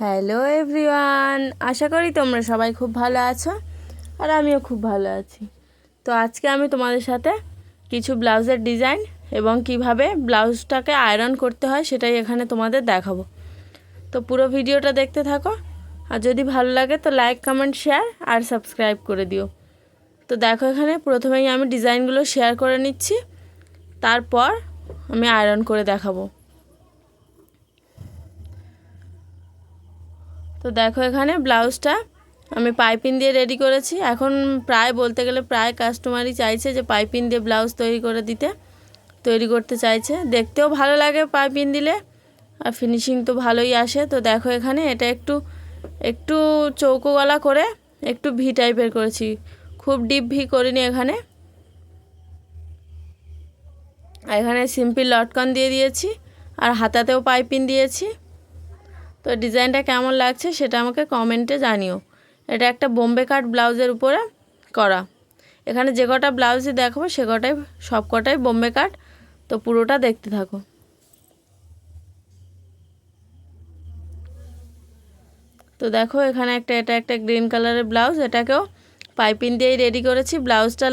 Hello everyone, আশা করি তোমরা সবাই খুব ভালো আছো আর আমিও খুব ভালো আছি। তো আজকে আমি তোমাদের সাথে কিছু ব্লাউজের ডিজাইন এবং কিভাবে ব্লাউজটাকে আয়রন করতে হয় সেটাই এখানে তোমাদের দেখাবো। তো পুরো ভিডিওটা দেখতে থাকো, আর যদি ভালো লাগে তো লাইক, কমেন্ট, শেয়ার আর সাবস্ক্রাইব করে দিও। তো দেখো, এখানে প্রথমেই আমি ডিজাইনগুলো শেয়ার করে নিচ্ছি, তারপর আমি আয়রন করে দেখাবো। তো দেখো, এখানে ব্লাউজটা আমি পাইপিং দিয়ে রেডি করেছি। এখন প্রায় বলতে গেলে প্রায় কাস্টমারই চাইছে যে পাইপিং দিয়ে ব্লাউজ তৈরি করতে চাইছে। দেখতেও ভালো লাগে পাইপিং দিলে, আর ফিনিশিং তো ভালোই আসে। তো দেখো, এখানে এটা একটু চৌকো গলা করে একটু ভি টাইপের করেছি, খুব ডিপ ভি করিনি। এখানে সিম্পল লটকন দিয়ে দিয়েছি আর হাতাতেও পাইপিং দিয়েছি। তো ডিজাইনটা কেমন লাগছে সেটা আমাকে কমেন্টে জানিও। এটা একটা বোম্বে কাট ব্লাউজের উপরে করা। এখানে যে কটা ব্লাউজই দেখাবো সব কটাই বোম্বে কাট। তো পুরোটা দেখতে থাকো। তো দেখো, এখানে এটা একটা গ্রিন কালারের ব্লাউজ, এটাকেও পাইপিং দিয়েই রেডি করেছি। ব্লাউজটা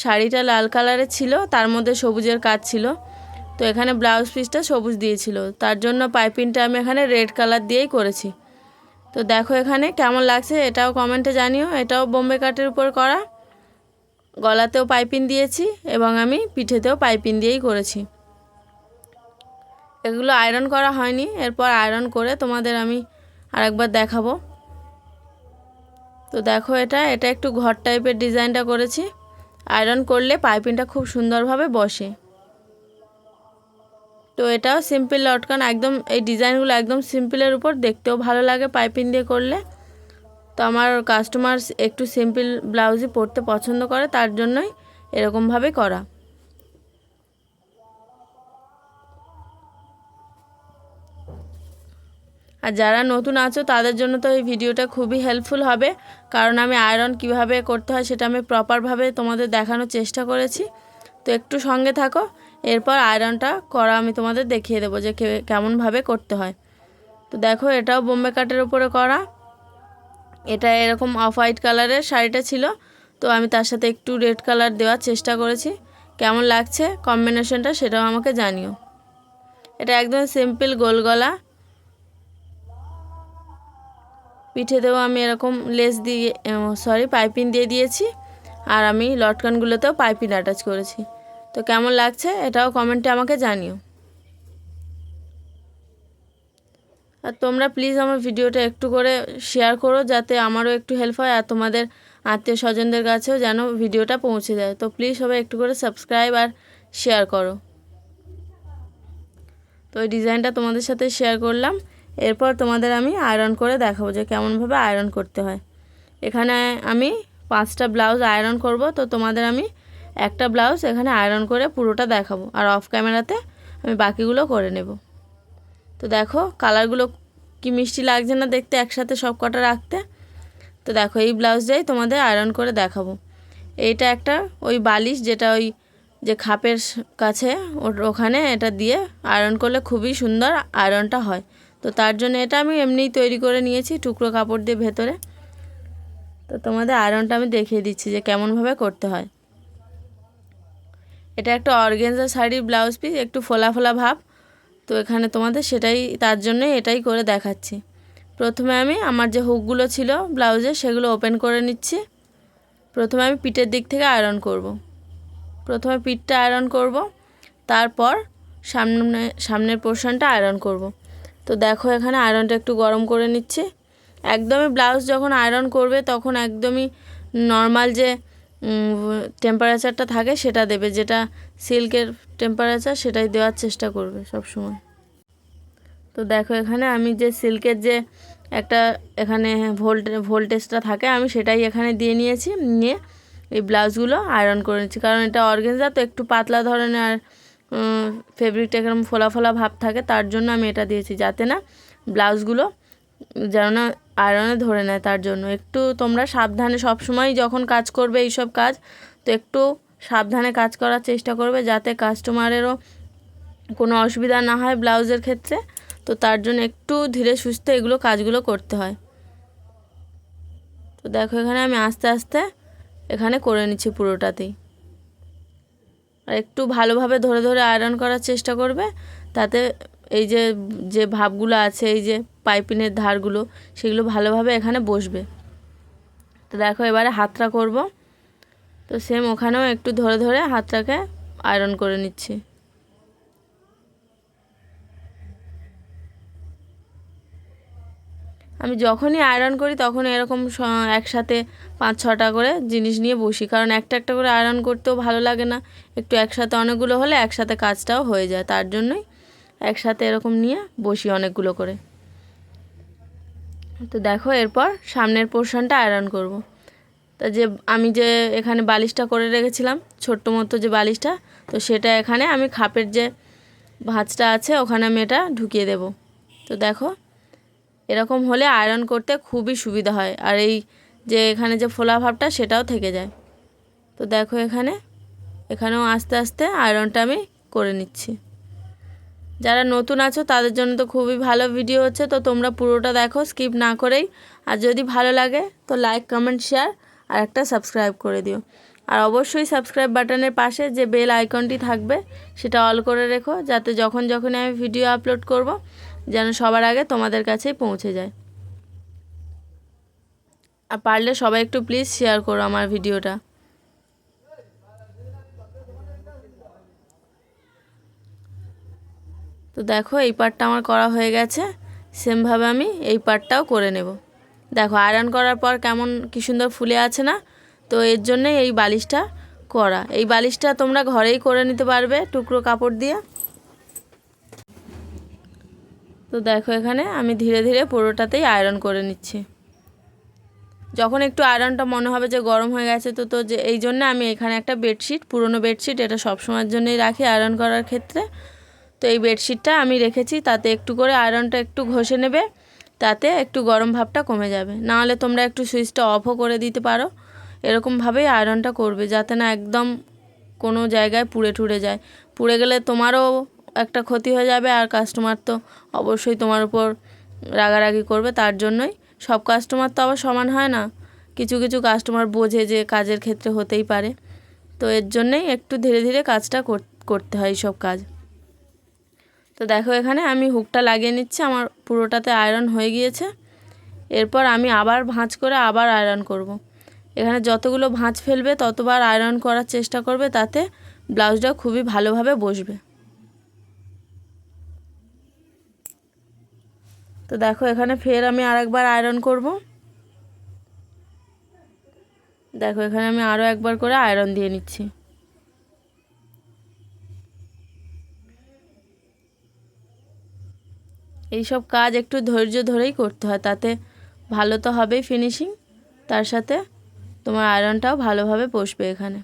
শাড়িটা লাল কালারের ছিল, তার মধ্যে সবুজের কাজ ছিল। তো এখানে ব্লাউজ পিসটা সবুজ দিয়েছিল, তার জন্য পাইপিংটা আমি এখানে রেড কালার দিয়েই করেছি। তো দেখো, এখানে কেমন লাগছে এটাও কমেন্টে জানিও। এটাও বোম্বে কাটের উপর করা, গলাতেও পাইপিং দিয়েছি এবং আমি পিঠেতেও পাইপিং দিয়েই করেছি। এগুলো আয়রন করা হয়নি, এরপর আয়রন করে তোমাদের আমি আরেকবার দেখাবো। তো দেখো, এটা একটু ঘর টাইপের ডিজাইনটা করেছি। আয়রন করলে পাইপিংটা খুব সুন্দরভাবে বসে। তো এটাও সিম্পল লটকান, একদম এই ডিজাইনগুলো একদম সিম্পলের উপর, দেখতেও ভালো লাগে পাইপিং দিয়ে করলে। তো আমার কাস্টমার একটু সিম্পল ব্লাউজই পরতে পছন্দ করে, তার জন্যই এরকমভাবে করা। আর যারা নতুন আছো তাদের জন্য তো এই ভিডিওটা খুবই হেল্পফুল হবে, কারণ আমি আয়রন কিভাবে করতে হয় সেটা আমি প্রপারভাবে তোমাদের দেখানোর চেষ্টা করেছি। তো একটু সঙ্গে থাকো, এরপর আয়রনটা করা আমি তোমাদের দেখিয়ে দেবো যে কেমনভাবে করতে হয়। তো দেখো, এটাও বোম্বে কাটের উপরে করা। এটা এরকম অফ হোয়াইট কালারের শাড়িটা ছিল, তো আমি তার সাথে একটু রেড কালার দেওয়ার চেষ্টা করেছি। কেমন লাগছে কম্বিনেশনটা সেটাও আমাকে জানিও। এটা একদম সিম্পল গোল গলা, পিঠেতেও আমি এরকম পাইপিং দিয়ে দিয়েছি, আর আমি লটকানগুলোতেও পাইপিং অ্যাটাচ করেছি। তো কেমন লাগছে এটাও কমেন্টে আমাকে জানিও। আর তোমরা প্লিজ আমার ভিডিওটা একটু করে শেয়ার করো, যাতে আমারও একটু হেল্প হয় আর তোমাদের আত্মীয় স্বজনদের কাছেও যেন ভিডিওটা পৌঁছে যায়। তো প্লিজ সবাই একটু করে সাবস্ক্রাইব আর শেয়ার করো। তো এই ডিজাইনটা তোমাদের সাথে শেয়ার করলাম, এরপর তোমাদের আমি আয়রন করে দেখাবো যে কেমনভাবে আয়রন করতে হয়। এখানে আমি 5টা ব্লাউজ আয়রন করব, তো তোমাদের আমি একটা ব্লাউজ এখানে আয়রন করে পুরোটা দেখাবো, আর অফ ক্যামেরাতে আমি বাকিগুলো করে নেব। তো দেখো, কালারগুলো কি মিষ্টি লাগছে না দেখতে একসাথে সব কটা রাখতে। তো দেখো, এই ব্লাউজটাই তোমাদের আয়রন করে দেখাবো। এইটা একটা ওই বালিশ, যেটা ওই যে খাপের কাছে ওখানে এটা দিয়ে আয়রন করলে খুবই সুন্দর আয়রনটা হয়। তো তার জন্য এটা আমি এমনিই তৈরি করে নিয়েছি টুকরো কাপড় দিয়ে ভেতরে। তো তোমাদের আয়রনটা আমি দেখিয়ে দিচ্ছি যে কেমনভাবে করতে হয়। এটা একটা অর্গানজা শাড়ির ব্লাউজ পিস, একটু ফোলা ফোলা ভাব। তো এখানে তোমাদের তার জন্যই এটাই করে দেখাচ্ছি। প্রথমে আমি আমার যে হুকগুলো ছিল ব্লাউজে সেগুলো ওপেন করে নিচ্ছি। প্রথমে আমি পিঠের দিক থেকে আয়রন করব। প্রথমে পিঠটা আয়রন করব, তারপর সামনের পোর্শনটা আয়রন করব। তো দেখো, এখানে আয়রনটা একটু গরম করে নিচ্ছি। একদমই ব্লাউজ যখন আয়রন করবে তখন একদমই নর্মাল যে টেম্পারেচারটা থাকে সেটা দেবে, যেটা সিল্কের টেম্পারেচার সেটাই দেওয়ার চেষ্টা করবে সব সময়। তো দেখো, এখানে আমি যে সিল্কের যে একটা এখানে ভোল্টেজটা থাকে আমি সেটাই এখানে দিয়ে নিয়েছি, নিয়ে এই ব্লাউজগুলো আয়রন করে নিচ্ছি। কারণ এটা অর্গানজা, তো একটু পাতলা ধরনের আর ফেব্রিকটা এরকম ফোলা ফোলা ভাব থাকে, তার জন্য আমি এটা দিয়েছি, যাতে না ব্লাউজগুলো যেন না আয়রনে ধরে নেয়। তার জন্য একটু তোমরা সাবধানে সবসময় যখন কাজ করবে এইসব কাজ, তো একটু সাবধানে কাজ করার চেষ্টা করবে, যাতে কাস্টমারেরও কোনো অসুবিধা না হয় ব্লাউজের ক্ষেত্রে। তো তার জন্য একটু ধীরে সুস্থে এগুলো কাজগুলো করতে হয়। তো দেখো এখানে আমি আস্তে আস্তে এখানে করে নিচ্ছি পুরোটাতেই। আর একটু ভালোভাবে ধরে ধরে আয়রন করার চেষ্টা করবে, তাতে এই যে যে ভাবগুলো আছে, এই যে পাইপিনের ধারগুলো, সেগুলো ভালোভাবে এখানে বসবে। তো দেখো এবারে হাতটা করব। তো সেম ওখানেও একটু ধরে ধরে হাতটাকে আয়রন করে নিচ্ছি। আমি যখনই আয়রন করি তখন এরকম একসাথে 5-6টা করে জিনিস নিয়ে বসি, কারণ একটা একটা করে আয়রন করতেও ভালো লাগে না। একটু একসাথে অনেকগুলো হলে একসাথে কাজটাও হয়ে যায়, তার জন্যই একসাথে এরকম নিয়ে বসি অনেকগুলো করে। তো দেখো এরপর সামনের পোর্শনটা আয়রন করব। তা যে আমি যে এখানে বালিশটা করে রেখেছিলাম ছোট্ট মতো যে বালিশটা, তো সেটা এখানে আমি খাপের যে ভাঁজটা আছে ওখানে আমি এটা ঢুকিয়ে দেব। তো দেখো এরকম হলে আয়রন করতে খুবই সুবিধা হয়, আর এই যে এখানে যে ফোলা ভাবটা সেটাও থেকে যায়। তো দেখো এখানেও আস্তে আস্তে আয়রনটা আমি করে নিচ্ছি। যারা নতুন আছো তাদের জন্য তো খুবই ভালো ভিডিও হচ্ছে, তো তোমরা পুরোটা দেখো স্কিপ না করেই। আর যদি ভালো লাগে তো লাইক, কমেন্ট, শেয়ার আর একটা সাবস্ক্রাইব করে দিও। আর অবশ্যই সাবস্ক্রাইব বাটনের পাশে যে বেল আইকনটি থাকবে সেটা অল করে রেখো, যাতে যখনই আমি ভিডিও আপলোড করব যেন সবার আগে তোমাদের কাছেই পৌঁছে যায়। আর পারলে সবাই একটু প্লিজ শেয়ার করো আমার ভিডিওটা। তো দেখো এই পার্টটা আমার করা হয়ে গেছে, সেমভাবে আমি এই পার্টটাও করে নেব। দেখো আয়রন করার পর কেমন কি সুন্দর ফুলে আছে না? তো এর জন্যে এই বালিশটা করা। এই বালিশটা তোমরা ঘরেই করে নিতে পারবে টুকরো কাপড় দিয়ে। তো দেখো এখানে আমি ধীরে ধীরে পুরোটাতেই আয়রন করে নিচ্ছি। যখন একটু আয়রনটা মনে হবে যে গরম হয়ে গেছে, তো যে এই জন্য আমি এখানে একটা বেডশিট, পুরনো বেডশিট, এটা সবসময়ের জন্যই রাখি আয়রন করার ক্ষেত্রে। তো এই বেডশিটটা আমি রেখেছি, তাতে একটু করে আয়রনটা একটু ঘষে নেবে, তাতে একটু গরম ভাবটা কমে যাবে। নাহলে তোমরা একটু সুইচটা অফও করে দিতে পারো। এরকমভাবেই আয়রনটা করবে, যাতে না একদম কোনো জায়গায় পুড়ে টুড়ে যায়। পুড়ে গেলে তোমারও একটা ক্ষতি হয়ে যাবে, আর কাস্টমার তো অবশ্যই তোমার উপর রাগারাগি করবে। তার জন্যই সব কাস্টমার তো আবার সমান হয় না, কিছু কিছু কাস্টমার বোঝে যে কাজের ক্ষেত্রে হতেই পারে। তো এর জন্যেই একটু ধীরে ধীরে কাজটা করতে হয় সব কাজ। তো দেখো এখানে আমি হুকটা লাগিয়ে নিচ্ছি, আমার পুরোটাতে আয়রন হয়ে গিয়েছে। এরপর আমি আবার ভাঁজ করে আবার আয়রন করব। এখানে যতগুলো ভাঁজ ফেলবে ততবার আয়রন করার চেষ্টা করবে, তাতে ব্লাউজটা খুবই ভালোভাবে বসবে। তো দেখো এখানে ফের আমি আরেকবার আয়রন করব। দেখো এখানে আমি আরও একবার করে আয়রন দিয়ে নিচ্ছি। এইসব কাজ একটু ধৈর্য ধরেই করতে হয়, তাতে ভালো তো হবেই ফিনিশিং, তার সাথে তোমার আয়রনটাও ভালোভাবে বসবে এখানে।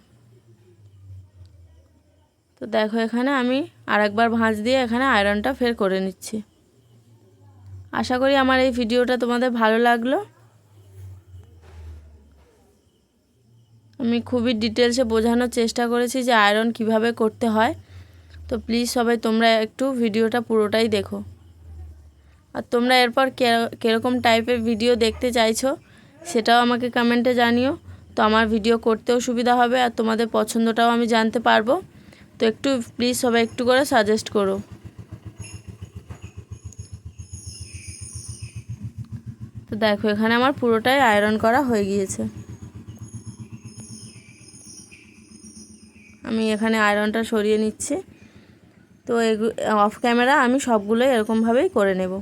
তো দেখো এখানে আমি আরেকবার ভাঁজ দিয়ে এখানে আয়রনটা ফের করে নিচ্ছি। আশা করি আমার এই ভিডিওটা তোমাদের ভালো লাগলো। আমি খুবই ডিটেলসে বোঝানোর চেষ্টা করেছি যে আয়রন কিভাবে করতে হয়। তো প্লিজ সবাই তোমরা একটু ভিডিওটা পুরোটাই দেখো। আর তোমরা এরপর কীরকম টাইপের ভিডিও দেখতে চাইছো সেটাও আমাকে কমেন্টে জানিও। তো আমার ভিডিও করতেও সুবিধা হবে, আর তোমাদের পছন্দটাও আমি জানতে পারবো। তো একটু প্লিজ সবাই একটু করে সাজেস্ট করো। তো দেখো এখানে আমার পুরোটাই আয়রন করা হয়ে গিয়েছে। আমি এখানে আয়রনটা সরিয়ে নিচ্ছি। তো অফ ক্যামেরা আমি সবগুলোই এরকমভাবেই করে নেব।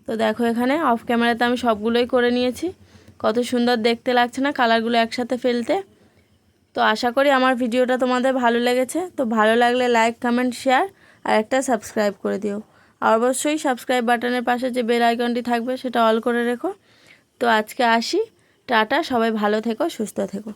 তো দেখো এখানে অফ ক্যামেরাতে আমি সবগুলোই করে নিয়েছি। কত সুন্দর দেখতে লাগছে না কালারগুলো একসাথে ফেলতে? তো আশা করি আমার ভিডিওটা তোমাদের ভালো লেগেছে। তো ভালো লাগলে লাইক, কমেন্ট, শেয়ার আর একটা সাবস্ক্রাইব করে দিও। আর অবশ্যই সাবস্ক্রাইব বাটনের পাশে যে বেল আইকনটি থাকবে সেটা অল করে রেখো। তো আজকে আসি, টাটা, সবাই ভালো থেকো, সুস্থ থেকো।